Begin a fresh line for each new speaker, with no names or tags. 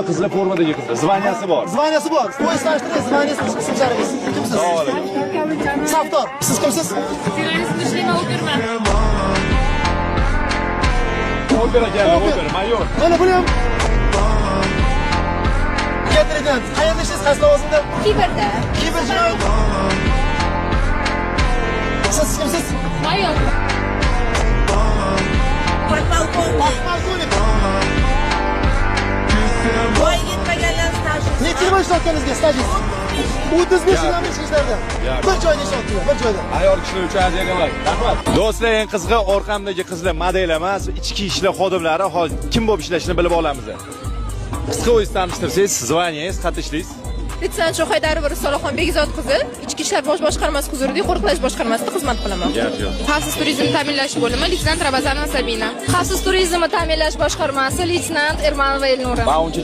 Qizlar formadagi qizlar. Zvaniyasi bor.
Zvaniyasi bor. Poyezdlashtirgan zvaniyasi ismlaringiz. Kimsiz? Safdor. Siz kimsiz?
Opera keldi, opera, mayor.
Mana buni ham keltirgan. Qayerda ishlash qaysi lavozimda?
Kiberda.
Kiberda. Siz kimsiz?
Mayor.
Polkovnik.
Voy yetmaganlar staji.
Necha yil ishlatganingizga stajingiz? 35 yildan beri ishlarda. Bir joyda ishlatdingiz, bir joyda.
Ayol kishilar uchun ajratiladi. Rahmat. Do'stlar, eng qizig'i orqamdagi qizlar model emas, ichki ishlar xodimlari, hozir kim bo'lib ishlashini bilib olamiz. Qisqa o'zingizni tanishtirsangiz, zvaniyingiz, qayerda ishlaysiz?
Litsent Shohaydarova Risolaxon Begzod qizi, Ichki ishlar bosh boshqarmasi huzuridagi qo'riqlash boshqarmasida xizmat qilaman.
Yo'q.
Xavfsiz turizmni ta'minlash bo'limi leytenant Ramazanova Sabina. Xavfsiz turizmni ta'minlash boshqarmasi leytenant Ermanova Elnura.
Men uncha